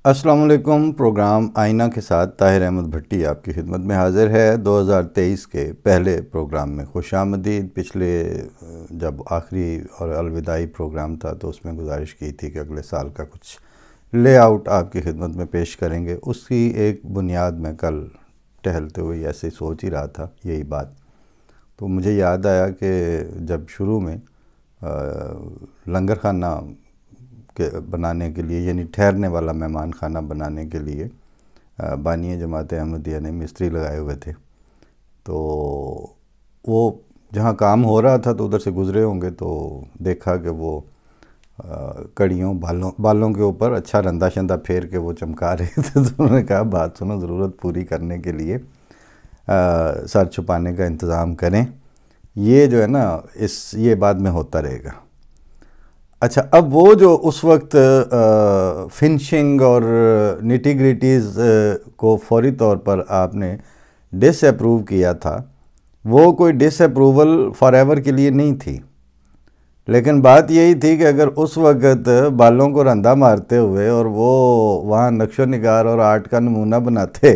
अस्सलाम वालेकुम। प्रोग्राम आईना के साथ ताहिर अहमद भट्टी आपकी खिदमत में हाजिर है। 2023 के पहले प्रोग्राम में खुशामदीद। पिछले जब आखिरी और अलविदाई प्रोग्राम था तो उसमें गुजारिश की थी कि अगले साल का कुछ लेआउट आपकी खिदमत में पेश करेंगे। उसकी एक बुनियाद में कल टहलते हुए ऐसे सोच ही रहा था यही बात, तो मुझे याद आया कि जब शुरू में लंगर खाना के बनाने के लिए, यानी ठहरने वाला मेहमान खाना बनाने के लिए बानी जमात अहमदिया ने मिस्त्री लगाए हुए थे, तो वो जहाँ काम हो रहा था तो उधर से गुज़रे होंगे तो देखा कि वो कड़ियों बालों के ऊपर अच्छा रंदा शंदा फेर के वो चमका रहे थे। तो उन्होंने कहा बात सुनो, ज़रूरत पूरी करने के लिए सर छुपाने का इंतज़ाम करें, ये जो है ना ये बाद में होता रहेगा। अच्छा, अब वो जो उस वक्त फिनिशिंग और निटी ग्रिटीज़ को फौरी तौर पर आपने डिसअप्रूव किया था, वो कोई डिसअप्रूवल फॉरएवर के लिए नहीं थी, लेकिन बात यही थी कि अगर उस वक्त बालों को रंदा मारते हुए और वो वहाँ नक्शो निगार और आर्ट का नमूना बनाते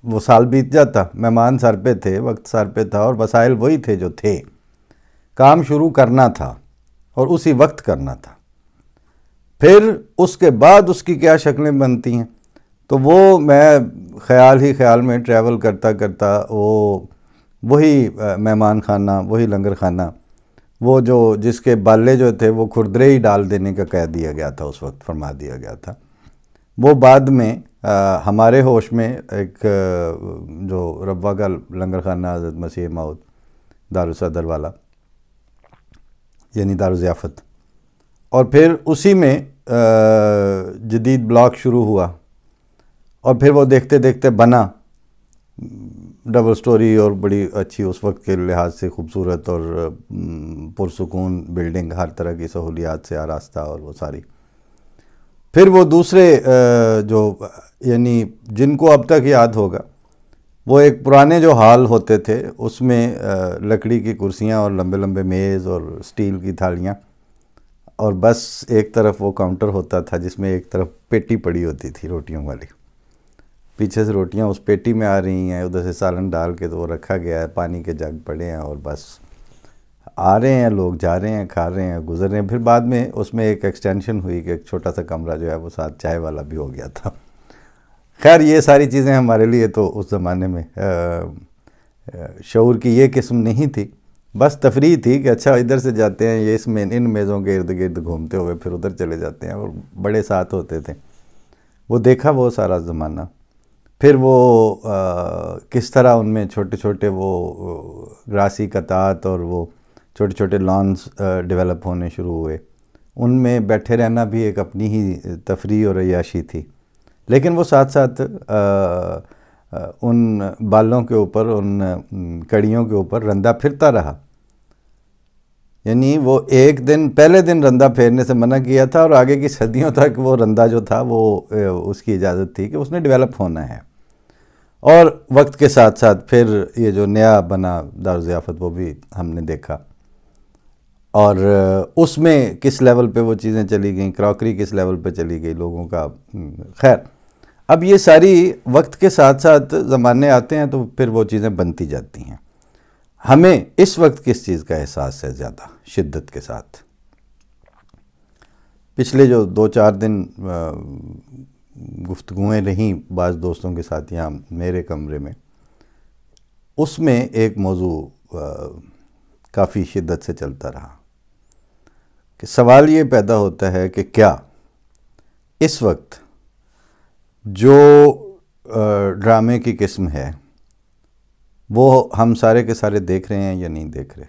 वो साल बीत जाता। मेहमान सर पे थे, वक्त सर पे था और वसाइल वही थे जो थे। काम शुरू करना था और उसी वक्त करना था। फिर उसके बाद उसकी क्या शक्लें बनती हैं, तो वो मैं ख्याल में ट्रैवल करता करता वही मेहमान खाना, वही लंगर खाना, वो जो जिसके बाले जो थे वो खुरदरे ही डाल देने का कह दिया गया था, उस वक्त फरमा दिया गया था, वो बाद में हमारे होश में एक जो रब्वा का लंगर खाना हज़रत मसीह मौद दारुल सदर वाला, यानी दारुल ज़ियाफ़त, और फिर उसी में जदीद ब्लॉक शुरू हुआ और फिर वो देखते देखते बना डबल स्टोरी और बड़ी अच्छी उस वक्त के लिहाज से खूबसूरत और पुरसुकून बिल्डिंग, हर तरह की सहूलियात से आरास्ता और वो सारी। फिर वो दूसरे जो यानी जिनको अब तक याद होगा, वो एक पुराने जो हाल होते थे उसमें लकड़ी की कुर्सियाँ और लंबे लंबे मेज़ और स्टील की थालियाँ, और बस एक तरफ वो काउंटर होता था जिसमें एक तरफ पेटी पड़ी होती थी रोटियों वाली, पीछे से रोटियां उस पेटी में आ रही हैं, उधर से सालन डाल के तो वो रखा गया है, पानी के जग पड़े हैं और बस आ रहे हैं लोग, जा रहे हैं, खा रहे हैं, गुजर रहे हैं। फिर बाद में उसमें एक एक्सटेंशन हुई कि एक छोटा सा कमरा जो है वो साथ चाय वाला भी हो गया था। खैर, ये सारी चीज़ें हमारे लिए तो उस ज़माने में शऊर की ये किस्म नहीं थी, बस तफरीह थी कि अच्छा इधर से जाते हैं, ये इसमें इन मेज़ों के इर्द गिर्द घूमते हुए फिर उधर चले जाते हैं, और बड़े साथ होते थे। वो देखा वो सारा ज़माना। फिर वो किस तरह उनमें छोटे छोटे वो ग्रासी कतात और वो छोटे छोटे लॉन्स डेवलप होने शुरू हुए, उनमें बैठे रहना भी एक अपनी ही तफरीह और अय्याशी थी। लेकिन वो साथ साथ उन बालों के ऊपर, उन कड़ियों के ऊपर रंदा फिरता रहा। यानी वो एक दिन, पहले दिन रंदा फेरने से मना किया था और आगे की सदियों तक वो रंदा जो था वो उसकी इजाज़त थी कि उसने डेवलप होना है। और वक्त के साथ साथ फिर ये जो नया बना दारुल ज़ियाफ़त वो भी हमने देखा, और उसमें किस लेवल पे वो चीज़ें चली गई, क्रॉकरी किस लेवल पे चली गई लोगों का। खैर, अब ये सारी वक्त के साथ साथ ज़माने आते हैं तो फिर वो चीज़ें बनती जाती हैं। हमें इस वक्त किस चीज़ का एहसास है ज़्यादा शिद्दत के साथ? पिछले जो 2-4 दिन गुफ्तगुएँ रहीं बाज़ दोस्तों के साथ यहाँ मेरे कमरे में, उसमें एक मौजू काफ़ी शिद्दत से चलता रहा कि सवाल ये पैदा होता है कि क्या इस वक्त जो ड्रामे की किस्म है वो हम सारे के सारे देख रहे हैं या नहीं देख रहे।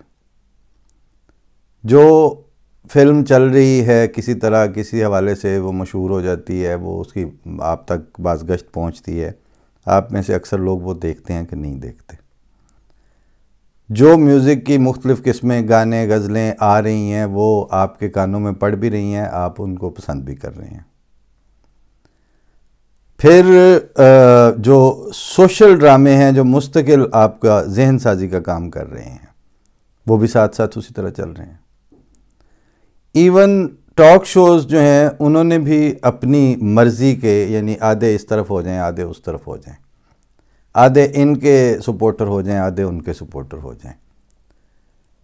जो फिल्म चल रही है किसी तरह किसी हवाले से वो मशहूर हो जाती है, वो उसकी आप तक बाज़गश्त पहुंचती है, आप में से अक्सर लोग वो देखते हैं कि नहीं देखते। जो म्यूज़िक की मुख्तलिफ़ किस्में, गाने, गज़लें आ रही हैं वो आपके कानों में पड़ भी रही हैं, आप उनको पसंद भी कर रहे हैं। फिर जो सोशल ड्रामे हैं जो मुस्तकिल आपका जहन साजी का काम कर रहे हैं वो भी साथ साथ उसी तरह चल रहे हैं। इवन टॉक शोज़ जो हैं उन्होंने भी अपनी मर्ज़ी के, यानी आधे इस तरफ हो जाएं आधे उस तरफ हो जाएं, आधे इनके सपोर्टर हो जाएं आधे उनके सपोर्टर हो जाएं,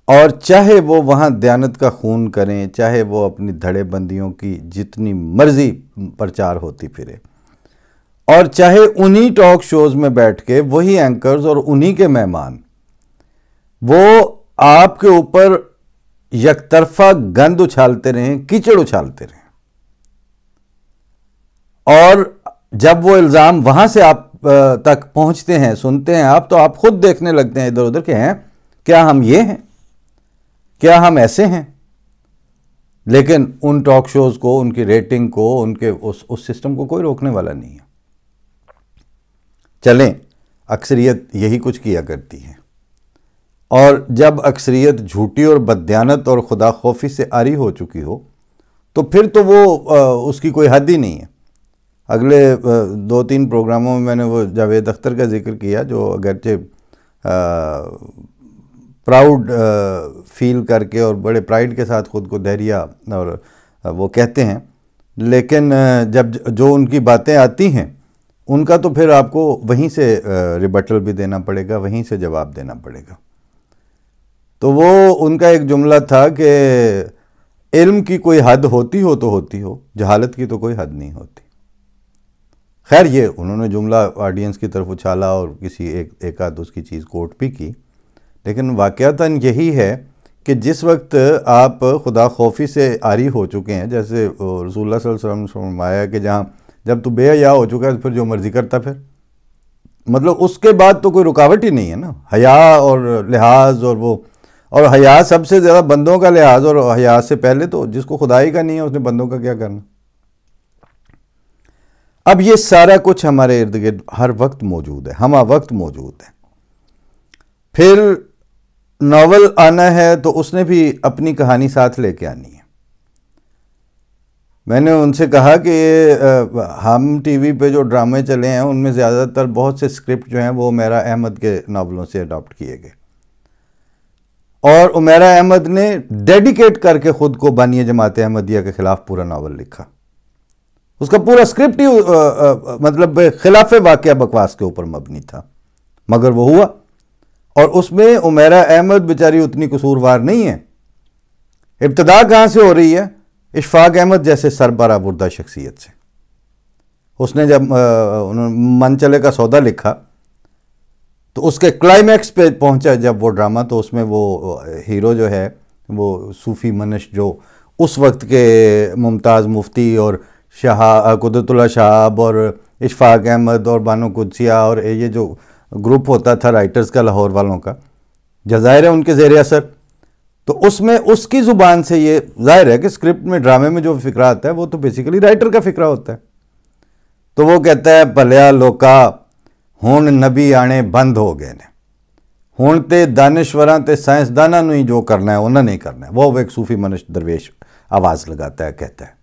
और चाहे वो वहाँ दयानत का खून करें, चाहे वो अपनी धड़ेबंदियों की जितनी मर्ज़ी प्रचार होती फिरे, और चाहे उन्हीं टॉक शोज़ में बैठ के वही एंकर्स और उन्हीं के मेहमान वो आपके ऊपर यकतरफा गंद उछालते रहें, कीचड़ उछालते रहें, और जब वो इल्ज़ाम वहाँ से आप तक पहुँचते हैं, सुनते हैं आप, तो आप खुद देखने लगते हैं इधर उधर के हैं क्या हम ये हैं, क्या हम ऐसे हैं। लेकिन उन टॉक शोज़ को, उनकी रेटिंग को, उनके उस सिस्टम को कोई रोकने वाला नहीं है। चलें, अक्सरियत यही कुछ किया करती है, और जब अक्सरियत झूठी और बददियानत और खुदा खौफी से आरी हो चुकी हो तो फिर तो वो उसकी कोई हद ही नहीं है। अगले 2-3 प्रोग्रामों में मैंने वो जावेद अख्तर का जिक्र किया, जो अगरचे प्राउड फील करके और बड़े प्राइड के साथ ख़ुद को दहरिया और वो कहते हैं, लेकिन जब जो उनकी बातें आती हैं उनका तो फिर आपको वहीं से रिबटल भी देना पड़ेगा, वहीं से जवाब देना पड़ेगा। तो वो उनका एक जुमला था कि इल्म की कोई हद होती हो तो होती हो, जहालत की तो कोई हद नहीं होती। खैर, ये उन्होंने जुमला ऑडियंस की तरफ उछाला और किसी एक आध उसकी चीज़ कोट भी की, लेकिन वाक़यातन यही है कि जिस वक्त आप खुदा खौफी से आरी हो चुके हैं, जैसे रसूलुल्लाह सल्लल्लाहु अलैहि वसल्लम ने फरमाया कि जहाँ जब तू बेहया हो चुका है तो फिर जो मर्ज़ी करता, फिर मतलब उसके बाद तो कोई रुकावट ही नहीं है ना। हया और लिहाज और वो, और हया सबसे ज़्यादा बंदों का लिहाज, और हया से पहले तो जिसको खुदाई का नहीं है उसने बंदों का क्या करना। अब ये सारा कुछ हमारे इर्द गिर्द हर वक्त मौजूद है, हम वक्त मौजूद है। फिर नावल आना है तो उसने भी अपनी कहानी साथ लेके आनी है। मैंने उनसे कहा कि हम टीवी पे जो ड्रामे चले हैं उनमें ज़्यादातर बहुत से स्क्रिप्ट जो हैं वो उमैरा अहमद के नावलों से अडॉप्ट किए गए, और उमैरा अहमद ने डेडिकेट करके ख़ुद को बानिया जमात अहमदिया के ख़िलाफ़ पूरा नावल लिखा। उसका पूरा स्क्रिप्ट ही मतलब खिलाफ वाक़या बकवास के ऊपर मबनी था, मगर वो हुआ। और उसमें उमैरा अहमद बेचारी उतनी कसूरवार नहीं है। इब्तिदा कहाँ से हो रही है? इशफाक अहमद जैसे सरबरा बुर्दा शख्सियत से। उसने जब मन चले का सौदा लिखा तो उसके क्लाइमैक्स पे पहुंचा जब वो ड्रामा, तो उसमें वो हीरो जो है वो सूफ़ी मनश, जो उस वक्त के मुमताज़ मुफ्ती और शाह कुदरतुल्लाह शाहब और इशफाक अहमद और बानो कुदसिया और ये जो ग्रुप होता था राइटर्स का लाहौर वालों का, जाहिर है उनके ज़ेर असर, तो उसमें उसकी ज़ुबान से ये जाहिर है कि स्क्रिप्ट में, ड्रामे में जो फ़िक्रा आता है वो तो बेसिकली राइटर का फ़िक्रा होता है। तो वो कहता है, भलिया लोका हुण नबी आने बंद हो गए ने, हुण ते दानिश्वरां ते साइंसदानां नूं ही जो करना है उन्होंने नहीं करना है। वो एक सूफ़ी मनश दरवेश आवाज़ लगाता है, कहता है।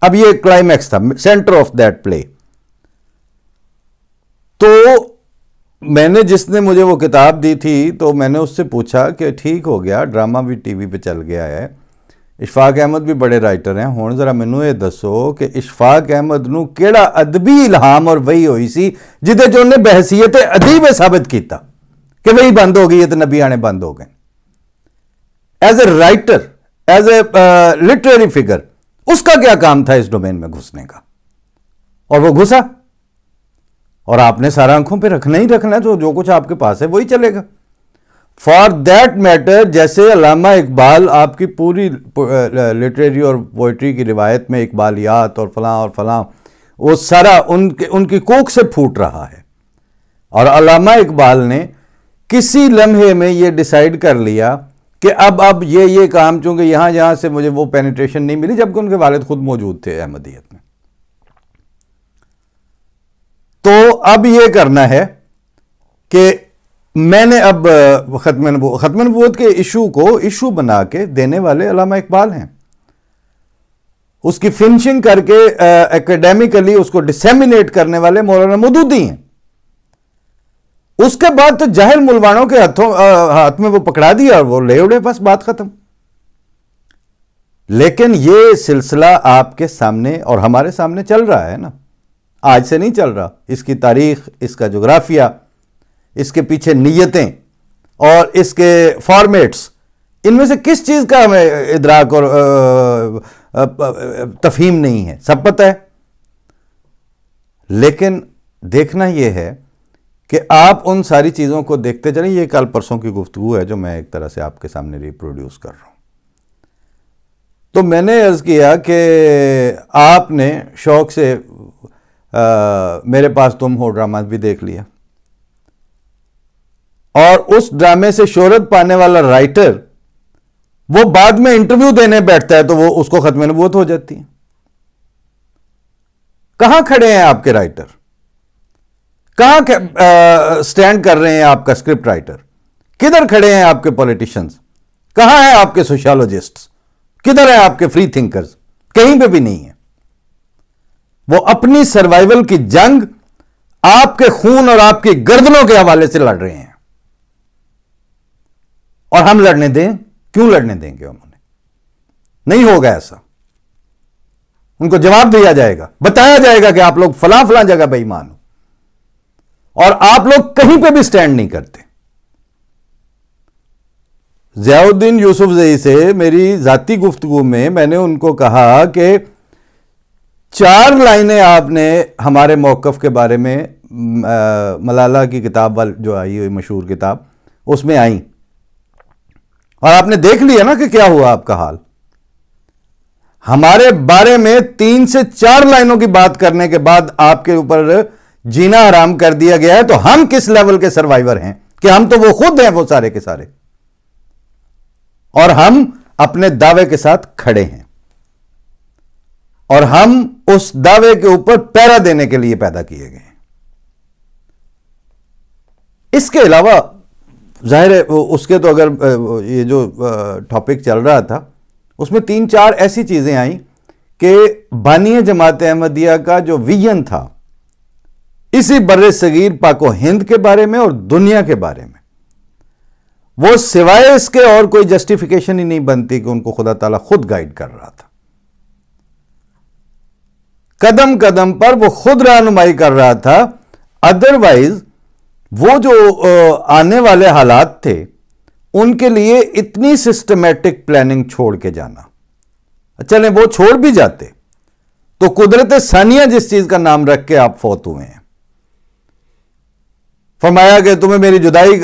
अब ये क्लाइमैक्स था, सेंटर ऑफ दैट प्ले। तो मैंने, जिसने मुझे वो किताब दी थी, तो मैंने उससे पूछा कि ठीक हो गया, ड्रामा भी टीवी पे चल गया है, इशफाक अहमद भी बड़े राइटर हैं, हुण जरा मैनू ये दसो कि इशफाक अहमद नूं केड़ा अदबी इल्हाम और वही होई सी जिदे च उन्हें बहसीयत अदीब साबित किया कि वही बंद हो गई है तो नबी आने बंद हो गए। As a writer, as a literary figure, उसका क्या काम था इस डोमेन में घुसने का? और वो घुसा, और आपने सारा आंखों पे रखना ही रखना, जो कुछ आपके पास है वही चलेगा। फॉर दैट मैटर, जैसे अल्लामा इकबाल आपकी पूरी लिटरेरी और पोइट्री की रिवायत में इकबालियात और फलां वो सारा उनकी कोख से फूट रहा है। और अल्लामा इकबाल ने किसी लम्हे में ये डिसाइड कर लिया कि अब ये काम, चूंकि यहाँ से मुझे वो पेनिट्रेशन नहीं मिली, जबकि उनके वालिद खुद मौजूद थे अहमदियत में, तो अब ये करना है कि मैंने अब ख़त्म नबूवत के इशू को इशू बना के देने वाले अल्लामा इकबाल हैं। उसकी फिनिशिंग करके एकेडमिकली उसको डिसेमिनेट करने वाले मौलाना मौदूदी हैं। उसके बाद तो जाहिल मुलवानों के हाथ में वो पकड़ा दिया और वो ले उड़े, बस बात खत्म। लेकिन ये सिलसिला आपके सामने और हमारे सामने चल रहा है ना, आज से नहीं चल रहा। इसकी तारीख, इसका जोग्राफिया, इसके पीछे नीयतें और इसके फॉर्मेट्स, इनमें से किस चीज़ का हमें इदराक और तफहीम नहीं है, सब पता है। लेकिन देखना यह है कि आप उन सारी चीज़ों को देखते चलें। ये कल परसों की गुफ्तगू है जो मैं एक तरह से आपके सामने रिप्रोड्यूस कर रहा हूँ। तो मैंने अर्ज़ किया कि आपने शौक़ से मेरे पास तुम हो ड्रामा भी देख लिया, और उस ड्रामे से शोहरत पाने वाला राइटर वो बाद में इंटरव्यू देने बैठता है तो वो उसको खत्म नबूवत हो जाती है। कहां खड़े हैं आपके राइटर? कहां स्टैंड कर रहे हैं आपका स्क्रिप्ट राइटर? किधर खड़े हैं आपके पॉलिटिशियंस? कहां हैं आपके सोशियोलॉजिस्ट्स? किधर हैं आपके फ्री थिंकर्स? कहीं पे भी नहीं है। वो अपनी सर्वाइवल की जंग आपके खून और आपकी गर्दनों के हवाले से लड़ रहे हैं, और हम लड़ने दें? क्यों लड़ने देंगे? उन्होंने नहीं होगा ऐसा। उनको जवाब दिया जाएगा, बताया जाएगा कि आप लोग फलां फलां जगह बेईमान हो और आप लोग कहीं पे भी स्टैंड नहीं करते। ज़ियाउद्दीन यूसुफजई से मेरी जाती गुफ्तगू में मैंने उनको कहा कि 4 लाइनें आपने हमारे मौक़िफ़ के बारे में मलाला की किताब वाली जो आई हुई मशहूर किताब, उसमें आई, और आपने देख लिया ना कि क्या हुआ आपका हाल। हमारे बारे में 3 से 4 लाइनों की बात करने के बाद आपके ऊपर जीना हराम कर दिया गया है। तो हम किस लेवल के सर्वाइवर हैं कि हम तो वो खुद हैं, वो सारे के सारे, और हम अपने दावे के साथ खड़े हैं, और हम उस दावे के ऊपर पहरा देने के लिए पैदा किए गए हैं। इसके अलावा जाहिर है उसके तो अगर ये जो टॉपिक चल रहा था उसमें 3-4 ऐसी चीज़ें आई कि बानी जमात अहमदिया का जो विजन था इसी बर्रे सगीर पाको हिंद के बारे में और दुनिया के बारे में, वो सिवाय इसके और कोई जस्टिफिकेशन ही नहीं बनती कि उनको खुदा ताला खुद गाइड कर रहा था। कदम कदम पर वो खुद रहनुमाई कर रहा था। अदरवाइज वो जो आने वाले हालात थे उनके लिए इतनी सिस्टमैटिक प्लानिंग छोड़ के जाना, चले वो छोड़ भी जाते तो कुदरत सानिया जिस चीज का नाम रख के आप फौत हुए हैं, फरमाया कि तुम्हें मेरी जुदाई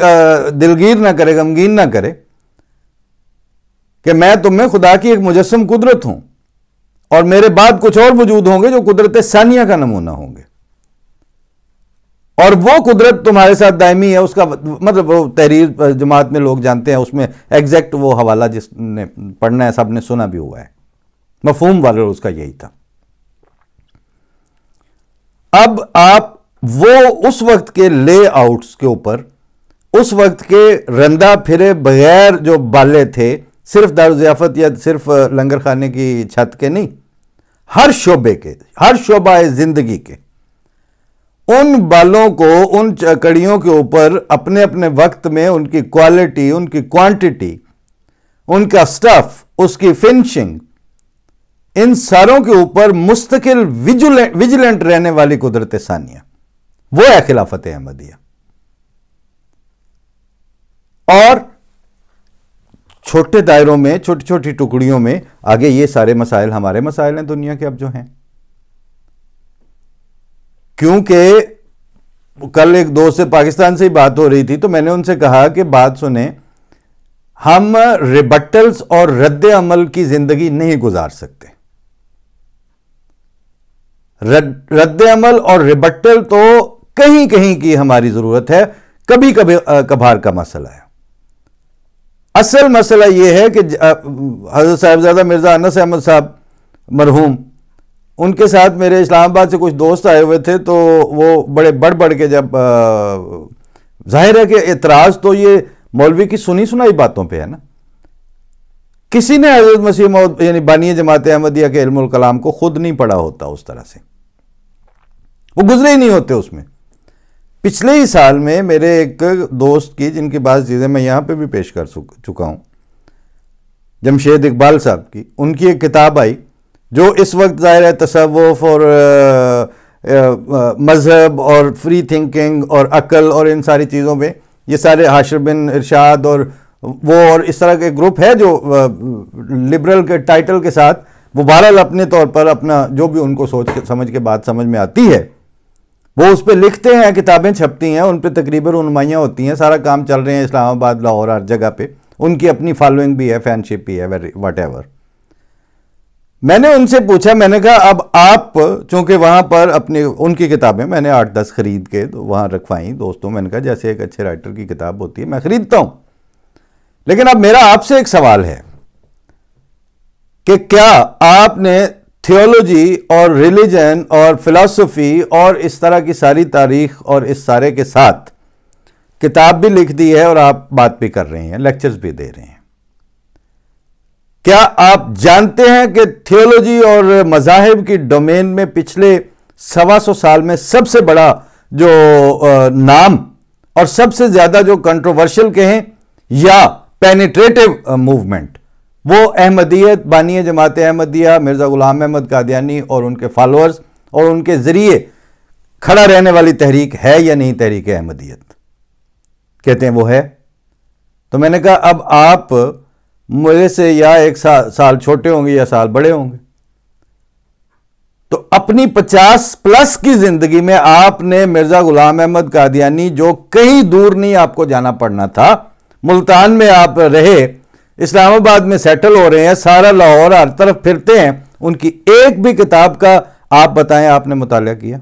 दिलगीर ना करे, गमगीन ना करे, कि मैं तुम्हें खुदा की एक मुजस्सम कुदरत हूं और मेरे बाद कुछ और वजूद होंगे जो कुदरत सानिया का नमूना होंगे, और वो कुदरत तुम्हारे साथ दायमी है। उसका मतलब वो तहरीर जमात में लोग जानते हैं, उसमें एग्जैक्ट वो हवाला जिसने पढ़ना है सबने सुना भी हुआ है, मफहूम वाला उसका यही था। अब आप वो उस वक्त के लेआउट्स के ऊपर, उस वक्त के रंदा फिरे बगैर जो बाले थे, सिर्फ दारुज़ियाफत या सिर्फ लंगर खाने की छत के नहीं, हर शोबे के, हर शोबा जिंदगी के, उन बालों को, उन कड़ियों के ऊपर अपने अपने वक्त में उनकी क्वालिटी, उनकी क्वांटिटी, उनका स्टफ, उसकी फिनिशिंग, इन सारों के ऊपर मुस्तकिल विजिलेंट रहने वाली कुदरत सानिया, वो है खिलाफत अहमदिया। और छोटे दायरों में, छोटी छोटी टुकड़ियों में आगे ये सारे मसाइल हमारे मसाइल हैं दुनिया के अब जो हैं। क्योंकि कल एक दोस्त से पाकिस्तान से ही बात हो रही थी तो मैंने उनसे कहा कि बात सुने, हम रिबट्टल्स और रद्द अमल की जिंदगी नहीं गुजार सकते। रद्द अमल और रिबट्टल तो कहीं कहीं की हमारी जरूरत है, कभी कभी कभार का मसला है। असल मसला यह है कि हजरत साहिबजादा मिर्जा अनस अहमद साहब मरहूम, उनके साथ मेरे इस्लामाबाद से कुछ दोस्त आए हुए थे, तो वो बड़े बढ़ के जब जाहिर है कि एतराज तो ये मौलवी की सुनी सुनाई बातों पे है ना। किसी ने हजरत मसीह मौद यानी बानी जमात अहमदिया के इल्मुल कलाम को खुद नहीं पढ़ा होता, उस तरह से वो गुजरे ही नहीं होते उसमें। पिछले ही साल में मेरे एक दोस्त की, जिनकी बात चीज़ें मैं यहाँ पे भी पेश कर चुका हूँ, जमशेद इकबाल साहब की, उनकी एक किताब आई जो इस वक्त ज़ाहिर है तसव्वुफ़ और मज़हब और फ्री थिंकिंग और अक्ल और इन सारी चीज़ों में ये सारे हाशिर बिन इरशाद और वो और इस तरह के ग्रुप है जो लिबरल के टाइटल के साथ वो बहरहाल अपने तौर पर अपना जो भी उनको सोच के समझ के बात समझ में आती है वो उस पर लिखते हैं, किताबें छपती हैं, उन पर तकरीबन रुनमाइयाँ होती हैं, सारा काम चल रहे हैं इस्लामाबाद, लाहौर, हर जगह पे उनकी अपनी फॉलोइंग भी है, फैनशिप भी है, वट एवर। मैंने उनसे पूछा, मैंने कहा अब आप चूंकि वहाँ पर अपनी उनकी किताबें मैंने 8-10 खरीद के तो वहाँ रखवाई दोस्तों, मैंने कहा जैसे एक अच्छे राइटर की किताब होती है मैं खरीदता हूँ, लेकिन अब मेरा आपसे एक सवाल है कि क्या आपने थियोलॉजी और रिलीजन और फिलॉसफी और इस तरह की सारी तारीख और इस सारे के साथ किताब भी लिख दी है और आप बात भी कर रहे हैं, लेक्चर्स भी दे रहे हैं, क्या आप जानते हैं कि थियोलॉजी और मज़ाहिब की डोमेन में पिछले 125 साल में सबसे बड़ा जो नाम और सबसे ज्यादा जो कंट्रोवर्शियल कहें या पेनिट्रेटिव मूवमेंट वो अहमदियत, बानी जमात अहमदिया, मिर्ज़ा गुलाम अहमद कादियानी और उनके फॉलोअर्स और उनके ज़रिए खड़ा रहने वाली तहरीक है या नहीं तहरीक अहमदियत? कहते हैं वो है। तो मैंने कहा अब आप मुझे से या एक साल छोटे होंगे या साल बड़े होंगे, तो अपनी 50+ की जिंदगी में आपने मिर्ज़ा गुलाम अहमद कादियानी, जो कहीं दूर नहीं आपको जाना पड़ना था, मुल्तान में आप रहे, इस्लामाबाद में सेटल हो रहे हैं, सारा लाहौर हर तरफ फिरते हैं, उनकी एक भी किताब का आप बताएं आपने मुताला किया?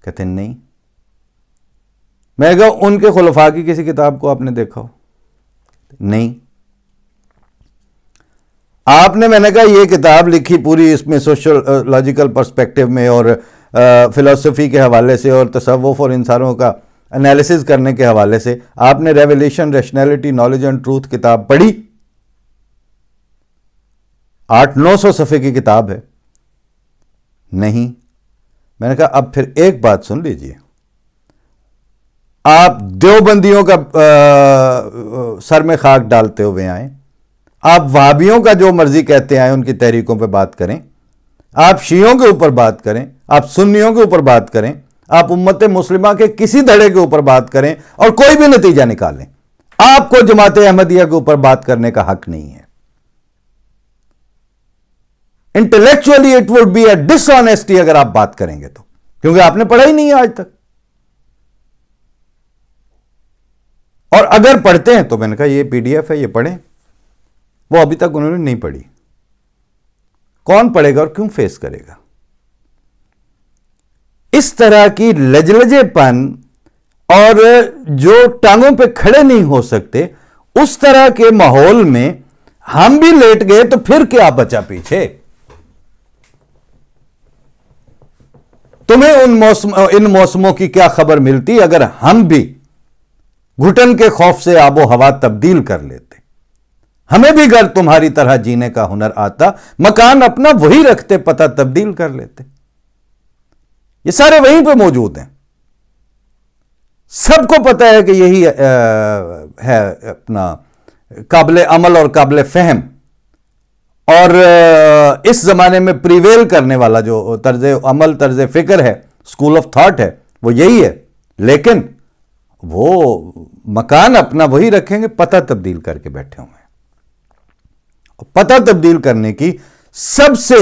कहते नहीं। मैं कहा उनके खुलफा की किसी किताब को आपने देखा हो? नहीं। आपने, मैंने कहा ये किताब लिखी पूरी इसमें सोशलॉजिकल पर्सपेक्टिव में और फिलॉसफी के हवाले से और तसव्वुफ और इन सारों का एनालिसिस करने के हवाले से, आपने revelation, rationality, knowledge and truth किताब पढ़ी? 800-900 सफ़े की किताब है। नहीं। मैंने कहा अब फिर एक बात सुन लीजिए, आप देवबंदियों का सर में खाक डालते हुए आए, आप वहाबियों का जो मर्जी कहते आए उनकी तहरीकों पे बात करें, आप शियों के ऊपर बात करें, आप सुन्नियों के ऊपर बात करें, आप उम्मत मुस्लिमा के किसी धड़े के ऊपर बात करें और कोई भी नतीजा निकालें, आपको जमात अहमदिया के ऊपर बात करने का हक नहीं है। Intellectually it would be a dishonesty अगर आप बात करेंगे तो, क्योंकि आपने पढ़ा ही नहीं है आज तक। और अगर पढ़ते हैं तो मैंने कहा ये पीडीएफ है, ये पढ़ें। वो अभी तक उन्होंने नहीं पढ़ी। कौन पढ़ेगा और क्यों फेस करेगा? इस तरह की लजलजेपन और जो टांगों पे खड़े नहीं हो सकते, उस तरह के माहौल में हम भी लेट गए तो फिर क्या बचा पीछे? तुम्हें इन मौसमों की क्या खबर मिलती अगर हम भी घुटन के खौफ से आबो हवा तब्दील कर लेते? हमें भी घर तुम्हारी तरह जीने का हुनर आता, मकान अपना वही रखते, पता तब्दील कर लेते। ये सारे वहीं पे मौजूद हैं। सबको पता है कि यही है अपना काबिल अमल और काबिल फहम और इस जमाने में प्रिवेल करने वाला जो तर्ज अमल, तर्ज फिक्र है, स्कूल ऑफ थॉट है, वो यही है। लेकिन वो मकान अपना वही रखेंगे, पता तब्दील करके बैठे हुए हैं। पता तब्दील करने की सबसे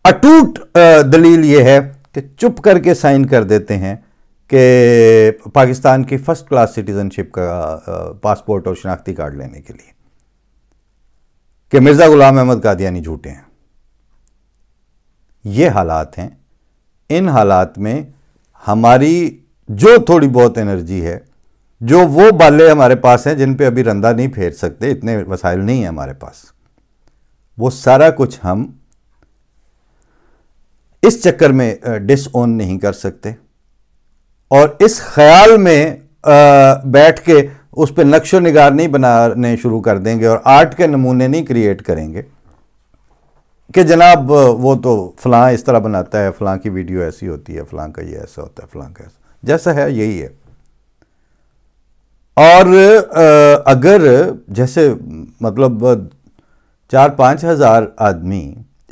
अटूट दलील यह है कि चुप करके साइन कर देते हैं कि पाकिस्तान की फर्स्ट क्लास सिटीजनशिप का पासपोर्ट और शनाख्ती कार्ड लेने के लिए कि मिर्ज़ा गुलाम अहमद कादियानी झूठे हैं। ये हालात हैं। इन हालात में हमारी जो थोड़ी बहुत एनर्जी है, जो वो बाले हमारे पास हैं जिन पे अभी रंदा नहीं फेर सकते, इतने वसाइल नहीं है हमारे पास, वो सारा कुछ हम इस चक्कर में डिसओन नहीं कर सकते और इस ख्याल में बैठ के उस पर नक्शो निगार नहीं बनाने शुरू कर देंगे और आर्ट के नमूने नहीं क्रिएट करेंगे कि जनाब वो तो फलां इस तरह बनाता है, फलां की वीडियो ऐसी होती है, फलां का ये ऐसा होता है, फलां का ऐसा, जैसा है यही है। और अगर जैसे मतलब 4-5 हज़ार आदमी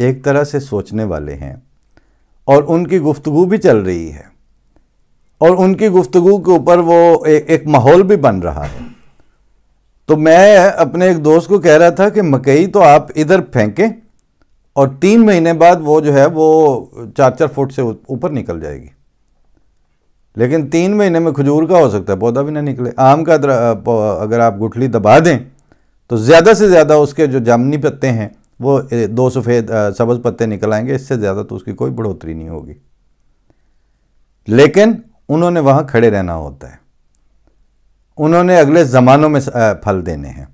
एक तरह से सोचने वाले हैं और उनकी गुफ्तगू भी चल रही है और उनकी गुफ्तगू के ऊपर वो एक माहौल भी बन रहा है, तो मैं अपने एक दोस्त को कह रहा था कि मकई तो आप इधर फेंकें और 3 महीने बाद वो जो है वो 4-4 फुट से ऊपर निकल जाएगी। लेकिन 3 महीने में खजूर का हो सकता है पौधा भी ना निकले। आम का अगर आप गुठली दबा दें तो ज़्यादा से ज़्यादा उसके जो जामनी पत्ते हैं वो 2 सफ़ेद सब्ज़ पत्ते निकल आएंगे, इससे ज़्यादा तो उसकी कोई बढ़ोतरी नहीं होगी। लेकिन उन्होंने वहाँ खड़े रहना होता है, उन्होंने अगले ज़मानों में फल देने हैं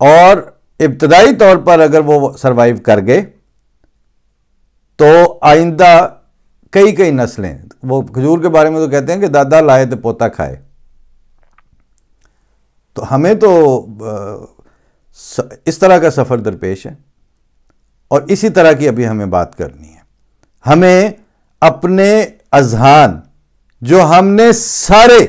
और इब्तदाई तौर पर अगर वो सरवाइव कर गए तो आइंदा कई कई नस्लें, वो खजूर के बारे में तो कहते हैं कि दादा लाए तो पोता खाए। तो हमें तो इस तरह का सफ़र दरपेश है और इसी तरह की अभी हमें बात करनी है। हमें अपने अज़हान जो हमने सारे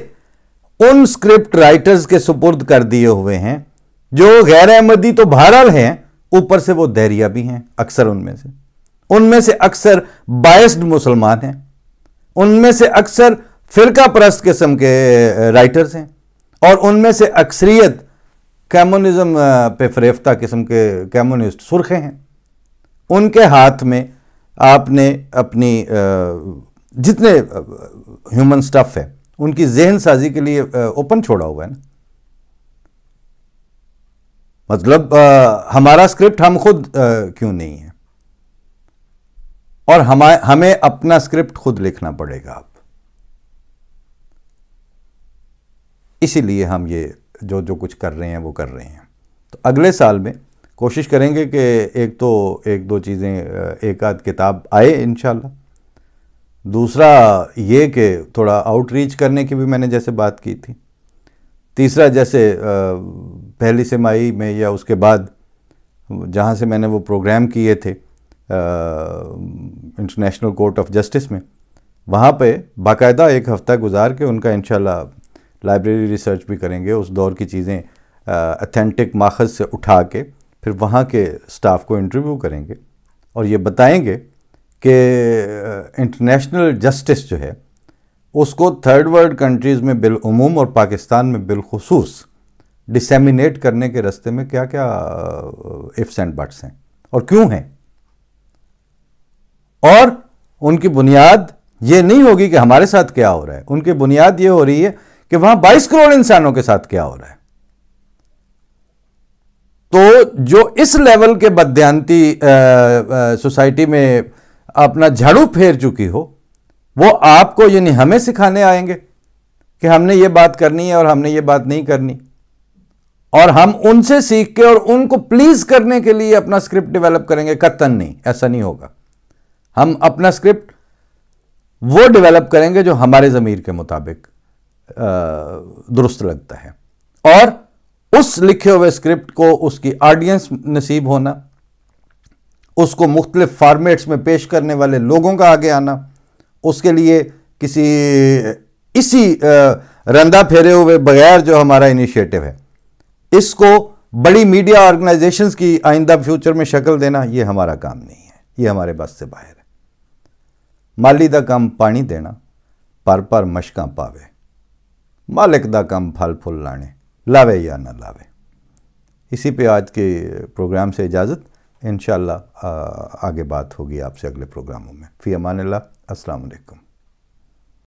उन स्क्रिप्ट राइटर्स के सुपुर्द कर दिए हुए हैं जो गैर अहमदी तो बहरहाल हैं, ऊपर से वो दहरिया भी हैं, अक्सर उनमें से अक्सर बायस्ड मुसलमान हैं, उनमें से अक्सर फ़िरका परस्त किस्म के राइटर्स हैं और उनमें से अक्सरियत कम्युनिज्म पे फरेफ्ता किस्म के कम्युनिस्ट सुर्खे हैं। उनके हाथ में आपने अपनी जितने ह्यूमन स्टफ़ है उनकी जहन साजी के लिए ओपन छोड़ा हुआ है ना। मतलब हमारा स्क्रिप्ट हम खुद क्यों नहीं है, और हमें अपना स्क्रिप्ट खुद लिखना पड़ेगा अब। इसीलिए हम ये जो कुछ कर रहे हैं वो कर रहे हैं। तो अगले साल में कोशिश करेंगे कि एक दो चीज़ें, एक आध किताब आए इंशाल्लाह। दूसरा ये कि थोड़ा आउटरीच करने की भी मैंने जैसे बात की थी। तीसरा जैसे पहली सेमाई में या उसके बाद जहाँ से मैंने वो प्रोग्राम किए थे इंटरनेशनल कोर्ट ऑफ जस्टिस में, वहाँ पे बाकायदा एक हफ़्ता गुजार के उनका इंशाल्लाह लाइब्रेरी रिसर्च भी करेंगे, उस दौर की चीज़ें अथेंटिक माखज़ से उठा के फिर वहाँ के स्टाफ को इंटरव्यू करेंगे और ये बताएंगे कि इंटरनेशनल जस्टिस जो है उसको थर्ड वर्ल्ड कंट्रीज़ में बिलउमूम और पाकिस्तान में बिलखुसूस डिसेमिनेट करने के रास्ते में क्या क्या इफ्स एंड बट्स हैं और क्यों हैं। और उनकी बुनियाद ये नहीं होगी कि हमारे साथ क्या हो रहा है, उनकी बुनियाद ये हो रही है कि वहां 22 करोड़ इंसानों के साथ क्या हो रहा है। तो जो इस लेवल के बददियानती सोसाइटी में अपना झाड़ू फेर चुकी हो, वो आपको यानी हमें सिखाने आएंगे कि हमने ये बात करनी है और हमने ये बात नहीं करनी, और हम उनसे सीख के और उनको प्लीज करने के लिए अपना स्क्रिप्ट डेवलप करेंगे। कतन नहीं, ऐसा नहीं होगा। हम अपना स्क्रिप्ट वो डेवलप करेंगे जो हमारे ज़मीर के मुताबिक दुरुस्त लगता है, और उस लिखे हुए स्क्रिप्ट को उसकी ऑडियंस नसीब होना, उसको मुख्तलिफ फॉर्मेट्स में पेश करने वाले लोगों का आगे आना, उसके लिए इसी रंदा फेरे हुए बगैर जो हमारा इनिशिएटिव है इसको बड़ी मीडिया ऑर्गेनाइजेशंस की आइंदा फ्यूचर में शक्ल देना, ये हमारा काम नहीं है, ये हमारे बस से बाहर है। माली दा काम पानी देना, पर पर मशकां पावे, मालिक दा काम फल फुल लाने, लावे या ना लावे। इसी पे आज के प्रोग्राम से इजाज़त। इंशाअल्लाह आगे बात होगी आपसे अगले प्रोग्रामों में। फ़ी अमानिल्लाह। अस्सलाम वालेकुम।